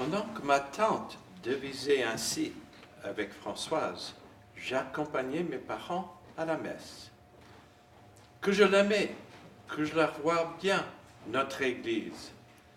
Pendant que ma tante devisait ainsi avec Françoise, j'accompagnais mes parents à la messe. Que je l'aimais, que je la revois bien, notre église,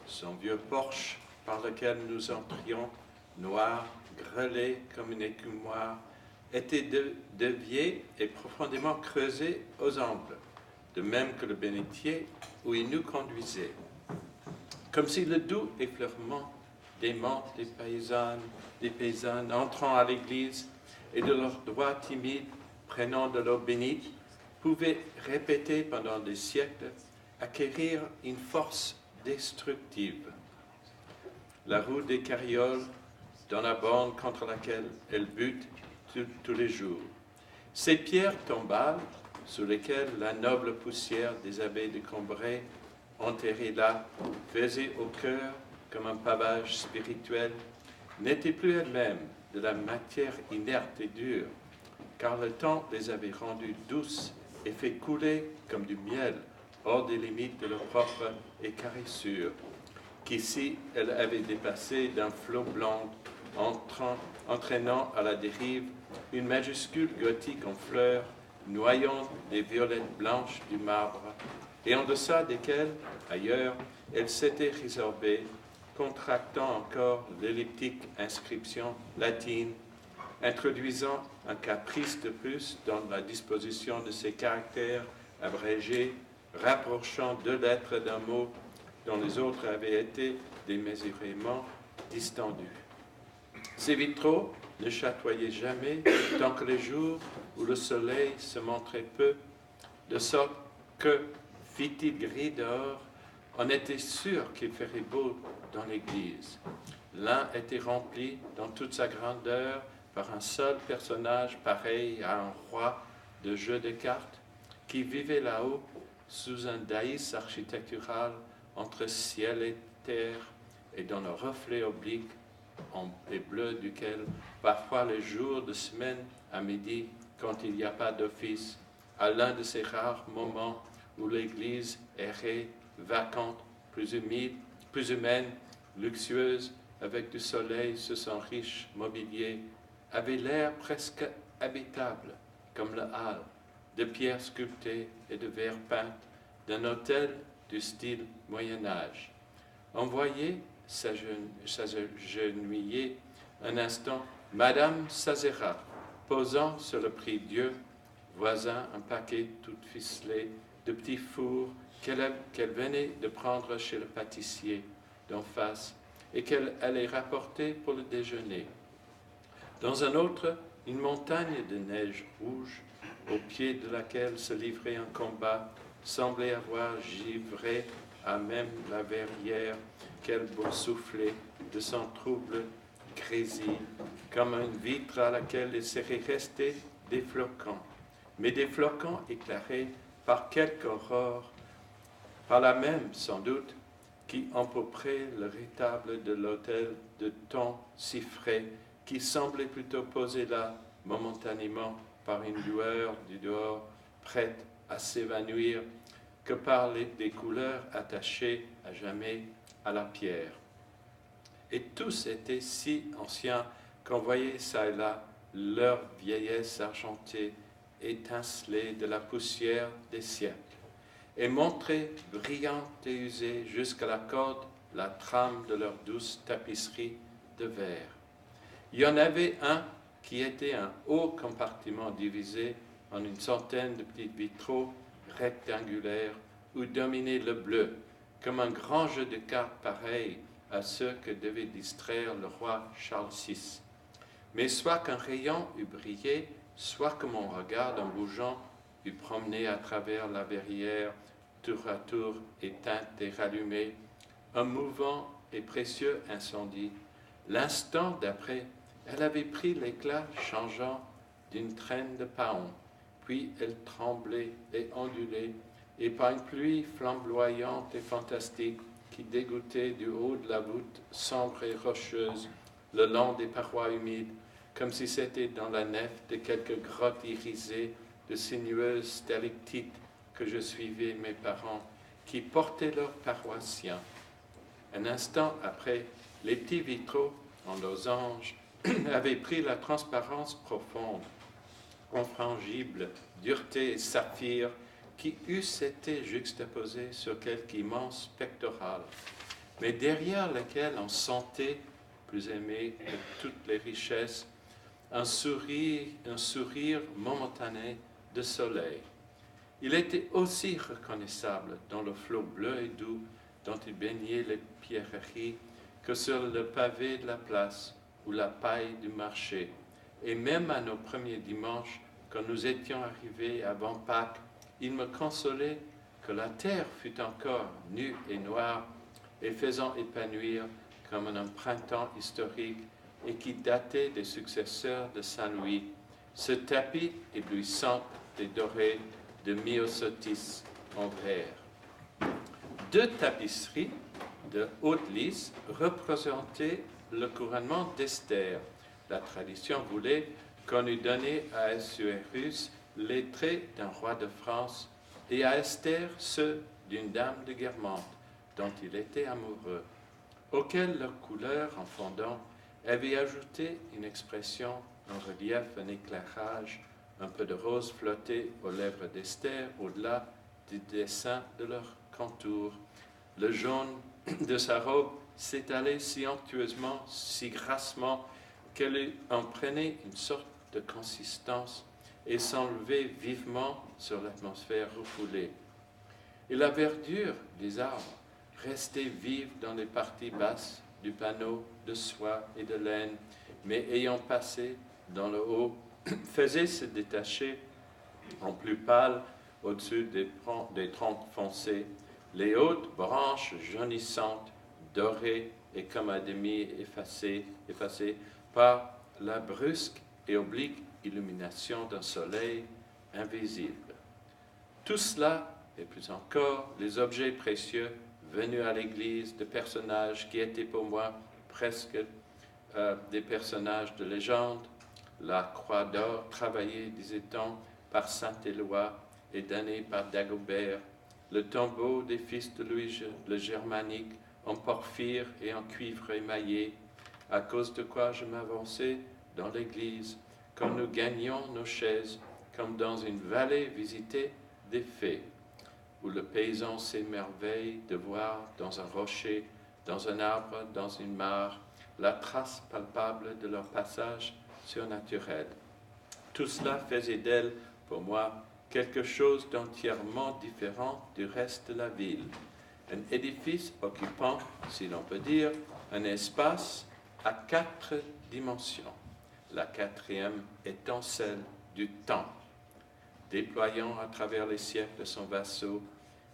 son vieux porche par lequel nous entrions, noir, grêlé comme une écumoire, était dévié et profondément creusé aux angles, de même que le bénitier où il nous conduisait. Comme si le doux effleurement des menthes des paysannes entrant à l'église et de leurs doigts timides prenant de l'eau bénite, pouvait répéter pendant des siècles, acquérir une force destructive. La roue des carrioles, dans la borne contre laquelle elle bute tous les jours. Ces pierres tombales, sous lesquelles la noble poussière des abbés de Combray, enterrées là, faisait au cœur comme un pavage spirituel, n'étaient plus elles-mêmes de la matière inerte et dure, car le temps les avait rendues douces et fait couler comme du miel hors des limites de leur propre écarissure, qu'ici elle avait dépassé d'un flot blanc entraînant à la dérive une majuscule gothique en fleurs, noyant des violettes blanches du marbre, et en deçà desquelles, ailleurs, elle s'était résorbée, contractant encore l'elliptique inscription latine, introduisant un caprice de plus dans la disposition de ces caractères abrégés, rapprochant deux lettres d'un mot dont les autres avaient été démesurément distendus. Ces vitraux ne chatoyaient jamais tant que les jours où le soleil se montrait peu, de sorte que, fit-il gris dehors, on était sûr qu'il ferait beau dans l'église. L'un était rempli dans toute sa grandeur par un seul personnage pareil à un roi de jeu de cartes qui vivait là-haut sous un dais architectural entre ciel et terre et dans le reflet oblique et bleu duquel, parfois les jours de semaine à midi, quand il n'y a pas d'office, à l'un de ces rares moments où l'église errait, vacante, plus humide, plus humaine, luxueuse, avec du soleil sur son riche mobilier, avait l'air presque habitable, comme le hall, de pierres sculptées et de verre peint, d'un hôtel du style Moyen-Âge. On voyait s'agenouiller un instant Madame Sazerac, posant sur le prie-dieu, voisin un paquet tout ficelé de petits fours qu'elle venait de prendre chez le pâtissier d'en face et qu'elle allait rapporter pour le déjeuner. Dans un autre, une montagne de neige rouge, au pied de laquelle se livrait un combat, semblait avoir givré à même la verrière qu'elle boursouflait de son trouble grésil, comme une vitre à laquelle il serait resté des flocons, mais des flocons éclairés par quelque aurore, par la même sans doute, qui empourprait le rétable de l'autel de ton si frais, qui semblait plutôt posé là momentanément par une lueur du dehors prête à s'évanouir que par des couleurs attachées à jamais à la pierre. Et tous étaient si anciens qu'on voyait çà et là leur vieillesse argentée étinceler de la poussière des siècles et montrer brillante et usée jusqu'à la corde la trame de leur douce tapisserie de verre. Il y en avait un qui était un haut compartiment divisé en une centaine de petits vitraux rectangulaires où dominait le bleu, comme un grand jeu de cartes pareil à ceux que devait distraire le roi Charles VI. Mais soit qu'un rayon eût brillé, soit que mon regard en bougeant eût promené à travers la verrière, tour à tour éteinte et rallumée, un mouvant et précieux incendie. L'instant d'après, elle avait pris l'éclat changeant d'une traîne de paon, puis elle tremblait et ondulait, et par une pluie flamboyante et fantastique qui dégouttait du haut de la voûte sombre et rocheuse, le long des parois humides, comme si c'était dans la nef de quelque grotte irisée de sinueuses stalactites que je suivais mes parents, qui portaient leurs paroissiens. Un instant après, Les petits vitraux en losange avaient pris la transparence profonde, infrangible, dureté et saphir qui eussent été juxtaposés sur quelque immense pectoral, mais derrière lequel on sentait, plus aimé de toutes les richesses, un sourire momentané de soleil. Il était aussi reconnaissable dans le flot bleu et doux dont il baignait les pierreries que sur le pavé de la place ou la paille du marché. Et même à nos premiers dimanches, quand nous étions arrivés avant Pâques, il me consolait que la terre fût encore nue et noire et faisant épanouir comme un printemps historique et qui datait des successeurs de Saint-Louis, ce tapis éblouissant et doré de Myosotis en verre. Deux tapisseries de haute lisse représentaient le couronnement d'Esther. La tradition voulait qu'on eût donné à Assuérus les traits d'un roi de France et à Esther ceux d'une dame de Guermantes dont il était amoureux, auxquels leur couleur en fondant avait ajouté une expression, un relief, un éclairage, un peu de rose flottait aux lèvres d'Esther au-delà du dessin de leur contour. Le jaune de sa robe s'étalait si onctueusement, si grassement, qu'elle en prenait une sorte de consistance et s'enlevait vivement sur l'atmosphère refoulée. Et la verdure des arbres restait vive dans les parties basses du panneau de soie et de laine, mais ayant passé dans le haut, faisait se détacher en plus pâle au-dessus des troncs foncés, les hautes branches jaunissantes, dorées et comme à demi effacées par la brusque et oblique illumination d'un soleil invisible. Tout cela, et plus encore, les objets précieux venus à l'église de personnages qui étaient pour moi presque des personnages de légende, la croix d'or travaillée, disait-on, par Saint-Éloi et donnée par Dagobert, le tombeau des fils de Louis le Germanique en porphyre et en cuivre émaillé, à cause de quoi je m'avançais dans l'église, quand nous gagnions nos chaises, comme dans une vallée visitée des fées, où le paysan s'émerveille de voir dans un rocher, dans un arbre, dans une mare, la trace palpable de leur passage surnaturel. Tout cela faisait d'elle, pour moi, quelque chose d'entièrement différent du reste de la ville. Un édifice occupant, si l'on peut dire, un espace à 4 dimensions, la quatrième étant celle du temps, déployant à travers les siècles son vaisseau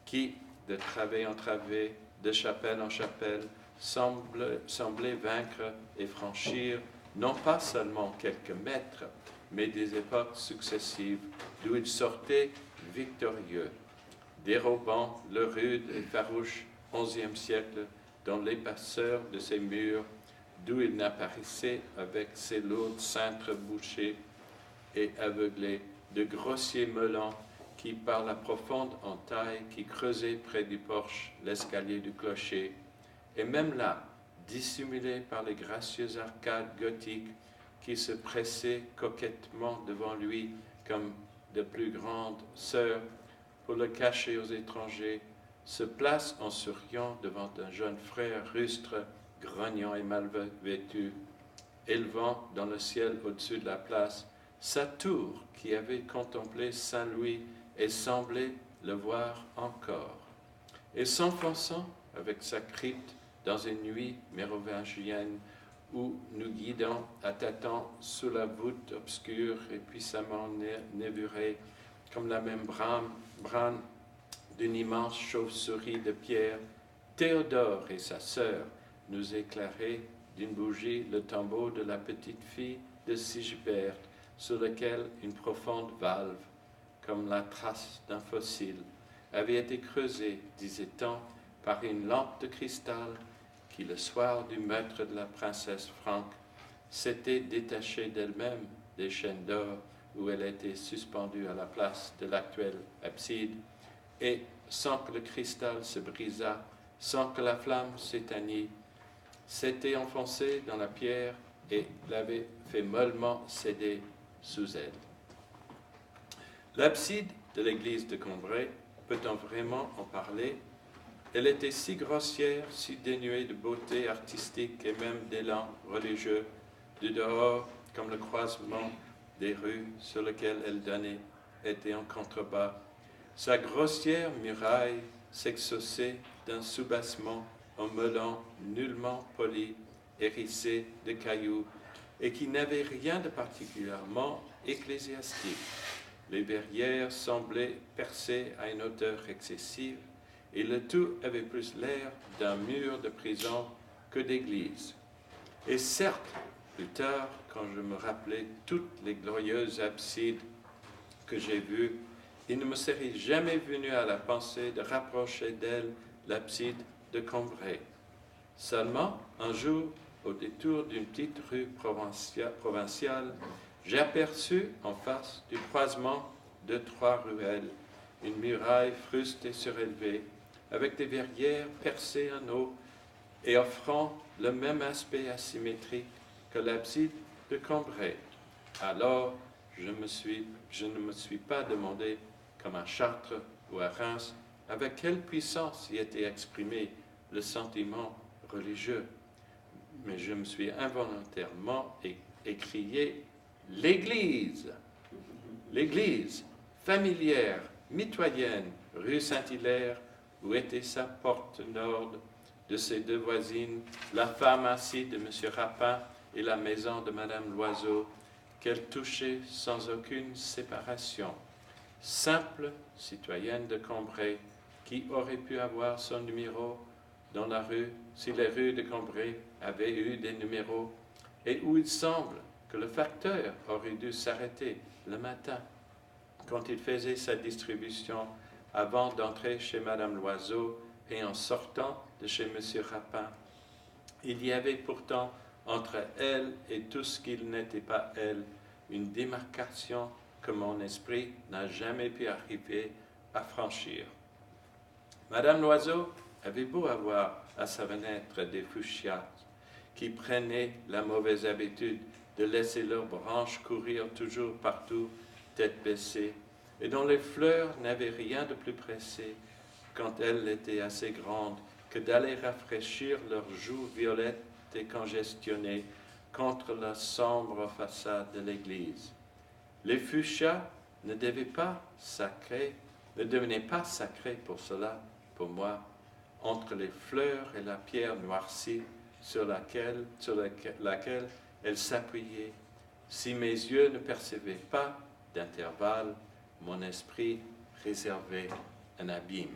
qui, de travée en travée, de chapelle en chapelle, semblait vaincre et franchir non pas seulement quelques mètres, mais des époques successives d'où il sortait victorieux, dérobant le rude et farouche XIe siècle dans l'épaisseur de ses murs, d'où il n'apparaissait avec ses lourdes cintres bouchées et aveuglées de grossiers melons qui, par la profonde entaille qui creusait près du porche l'escalier du clocher, et même là, dissimulé par les gracieuses arcades gothiques qui se pressaient coquettement devant lui comme de plus grandes sœurs pour le cacher aux étrangers, se place en souriant devant un jeune frère rustre, grognant et mal vêtu, élevant dans le ciel au-dessus de la place sa tour qui avait contemplé Saint-Louis et semblait le voir encore, et s'enfonçant avec sa crypte dans une nuit mérovingienne où nous guidons à tâtons sous la voûte obscure et puissamment névurée comme la membrane d'une immense chauve-souris de pierre, Théodore et sa sœur nous éclairaient d'une bougie le tombeau de la petite fille de Sigebert, sur lequel une profonde valve, comme la trace d'un fossile, avait été creusée, disait-on, par une lampe de cristal qui, le soir du meurtre de la princesse Franque, s'était détachée d'elle-même des chaînes d'or où elle était suspendue à la place de l'actuelle abside, et sans que le cristal se brisât, sans que la flamme s'éteignît, s'était enfoncée dans la pierre et l'avait fait mollement céder sous elle. L'abside de l'église de Combray, peut-on vraiment en parler? Elle était si grossière, si dénuée de beauté artistique et même d'élan religieux, du dehors comme le croisement des rues sur lesquelles elle donnait était en contrebas. Sa grossière muraille s'exhaussait d'un soubassement en meulant nullement poli, hérissé de cailloux, et qui n'avait rien de particulièrement ecclésiastique. Les verrières semblaient percées à une hauteur excessive, et le tout avait plus l'air d'un mur de prison que d'église. Et certes, plus tard, quand je me rappelais toutes les glorieuses absides que j'ai vues, il ne me serait jamais venu à la pensée de rapprocher d'elle l'abside de Combray. Seulement, un jour, au détour d'une petite rue provinciale, j'ai aperçu en face du croisement de 3 ruelles une muraille fruste et surélevée, avec des verrières percées en haut et offrant le même aspect asymétrique que l'abside de Combray. Alors, je ne me suis pas demandé, comme à Chartres ou à Reims, avec quelle puissance y était exprimé le sentiment religieux, mais je me suis involontairement écrié « l'Église !» L'Église, familière, mitoyenne, rue Saint-Hilaire, où était sa porte nord de ses 2 voisines, la pharmacie de M. Rapin et la maison de Mme Loiseau, qu'elle touchait sans aucune séparation. Simple citoyenne de Combray, qui aurait pu avoir son numéro dans la rue si les rues de Combray avaient eu des numéros, et où il semble que le facteur aurait dû s'arrêter le matin quand il faisait sa distribution avant d'entrer chez Mme Loiseau et en sortant de chez M. Rapin. Il y avait pourtant entre elle et tout ce qui n'était pas elle une démarcation que mon esprit n'a jamais pu arriver à franchir. Mme Loiseau avait beau avoir à sa fenêtre des fuchsias qui prenaient la mauvaise habitude de laisser leurs branches courir toujours partout, tête baissée, et dont les fleurs n'avaient rien de plus pressé, quand elles étaient assez grandes, que d'aller rafraîchir leurs joues violettes et congestionnées contre la sombre façade de l'église. Les fuchsias ne devenaient pas sacrés pour cela, pour moi, entre les fleurs et la pierre noircie sur laquelle elles s'appuyaient. Si mes yeux ne percevaient pas d'intervalle, mon esprit réservait un abîme.